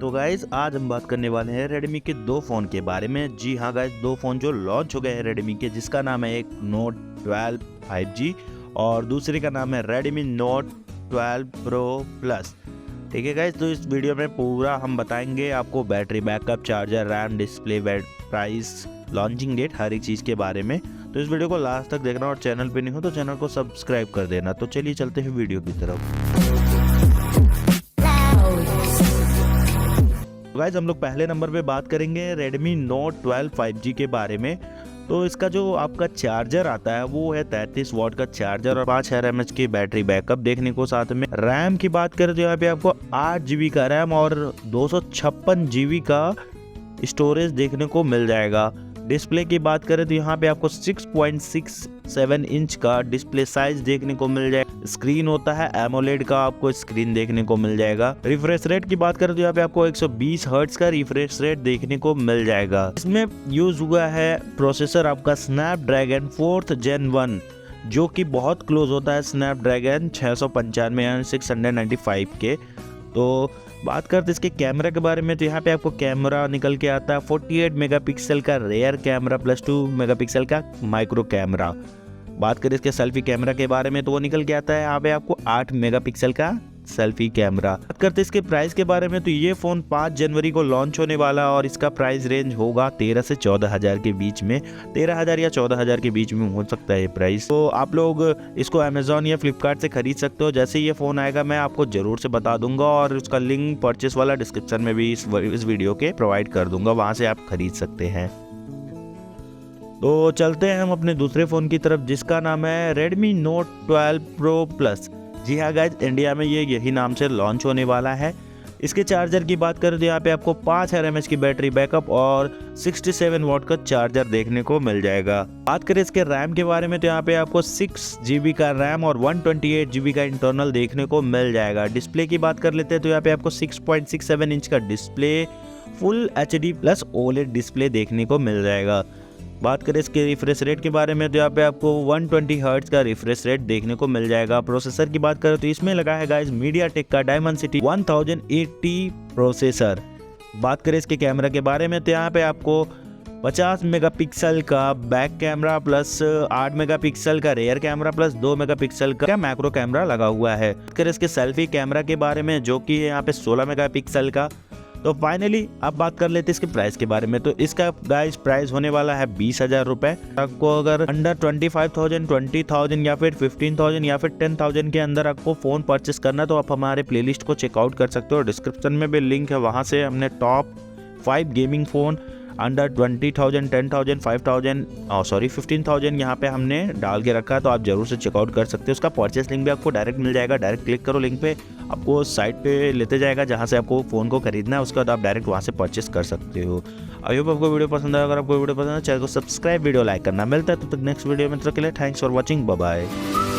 तो गाइज आज हम बात करने वाले हैं रेडमी के दो फ़ोन के बारे में। जी हाँ गाइज, दो फ़ोन जो लॉन्च हो गए हैं रेडमी के, जिसका नाम है एक नोट 12 5G और दूसरे का नाम है रेडमी नोट 12 प्रो प्लस। ठीक है गाइज, तो इस वीडियो में पूरा हम बताएंगे आपको battery backup, charger, RAM, display, price, launching date, हर एक चीज़ के बारे में। तो इस वीडियो को लास्ट तक देखना और चैनल पे नहीं हो तो चैनल को सब्सक्राइब कर देना। तो चलिए चलते हैं वीडियो की तरफ। गाइज हम लोग पहले नंबर पे बात करेंगे Redmi Note 12 5G के बारे में। तो इसका जो आपका चार्जर आता है वो है 33 वाट का चार्जर और 5000 mAh की बैटरी बैकअप देखने को साथ में। रैम की बात करें तो यहाँ पे आपको 8 GB का रैम और 256 GB का स्टोरेज देखने को मिल जाएगा। डिस्प्ले की बात करें तो यहाँ पे आपको 6.67 इंच का डिस्प्ले साइज देखने को मिल जाएगा। स्क्रीन होता है एमोलेड का, आपको स्क्रीन देखने को मिल जाएगा। रिफ्रेश रेट की बात करें तो यहाँ पे आपको 120 हर्ट्ज का रिफ्रेश रेट देखने को मिल जाएगा। इसमें यूज हुआ है प्रोसेसर आपका स्नैपड्रैगन 4th Gen 1, जो कि बहुत क्लोज होता है स्नैपड्रैगन 695 यानी 695 के। तो बात करते इसके कैमरा के बारे में तो यहाँ पे आपको कैमरा निकल के आता है 48 मेगापिक्सल का रेयर कैमरा प्लस 2 मेगापिक्सल का माइक्रो कैमरा। बात करें इसके सेल्फी कैमरा के बारे में तो वो निकल के आता है यहाँ पे आपको 8 मेगापिक्सल का सेल्फी कैमरा। बात करते इसके प्राइस के बारे में तो ये फ़ोन 5 जनवरी को लॉन्च होने वाला और इसका प्राइस रेंज होगा 13 से 14 हज़ार के बीच में। 13 हज़ार या 14 हज़ार के बीच में हो सकता है ये प्राइस। तो आप लोग इसको अमेजोन या फ्लिपकार्ट से खरीद सकते हो। जैसे ये फ़ोन आएगा मैं आपको ज़रूर से बता दूंगा और उसका लिंक परचेस वाला डिस्क्रिप्शन में भी इस वीडियो के प्रोवाइड कर दूंगा, वहाँ से आप खरीद सकते हैं। तो चलते हैं हम अपने दूसरे फ़ोन की तरफ, जिसका नाम है Redmi Note 12 Pro Plus। जी हाँ गाइज, इंडिया में ये यही नाम से लॉन्च होने वाला है। इसके चार्जर की बात करें तो यहाँ पे आपको 5000 mAh की बैटरी बैकअप और 67 वाट का चार्जर देखने को मिल जाएगा। बात करें इसके रैम के बारे में तो यहाँ पे आपको 6 GB का रैम और 128 GB का इंटरनल देखने को मिल जाएगा। डिस्प्ले की बात कर लेते हैं तो यहाँ पे आपको 6.67 इंच का display, full HD plus OLED display देखने को मिल जाएगा। बात करें इसके रिफ्रेश रेट के बारे में तो यहाँ पे आपको 120 हर्ट्ज का रिफ्रेश रेट देखने को मिल जाएगा। प्रोसेसर की बात करें तो इसमें लगा है गाइस मीडियाटेक का Dimensity 1080 प्रोसेसर। बात करें इसके कैमरा के बारे में तो यहाँ पे आपको 50 मेगापिक्सल का बैक कैमरा प्लस 8 मेगापिक्सल का रेयर कैमरा प्लस 2 मेगापिक्सल का मैक्रो कैमरा लगा हुआ है। बात करें इसके सेल्फी कैमरा के बारे में जो कि है यहाँ पे 16 मेगापिक्सल का। तो फाइनली अब बात कर लेते हैं इसके प्राइस के बारे में। तो इसका गाइस प्राइस होने वाला है 20,000 रुपये। आपको अगर अंडर 25,000, 20,000 या फिर 15,000 या फिर 10,000 के अंदर आपको फ़ोन परचेस करना तो आप हमारे प्लेलिस्ट को चेकआउट कर सकते हो। डिस्क्रिप्शन में भी लिंक है, वहाँ से हमने टॉप 5 गेमिंग फ़ोन अंडर 20,000, 10,000, 15,000 यहाँ पे हमने डाल के रखा है, तो आप जरूर से चेकआउट कर सकते हो। उसका परचेस लिंक भी आपको डायरेक्ट मिल जाएगा। डायरेक्ट क्लिक करो लिंक पे, आपको साइट पे लेते जाएगा जहाँ से आपको फ़ोन को खरीदना है। उसके बाद आप डायरेक्ट वहाँ से परचेस कर सकते हो। आई होप आपको वीडियो पसंद आया। अगर आपको वीडियो पसंद है चैनल को सब्सक्राइब, वीडियो लाइक करना। मिलता है तब तक नेक्स्ट वीडियो में। तब तक के लिए thanks for watching, bye bye.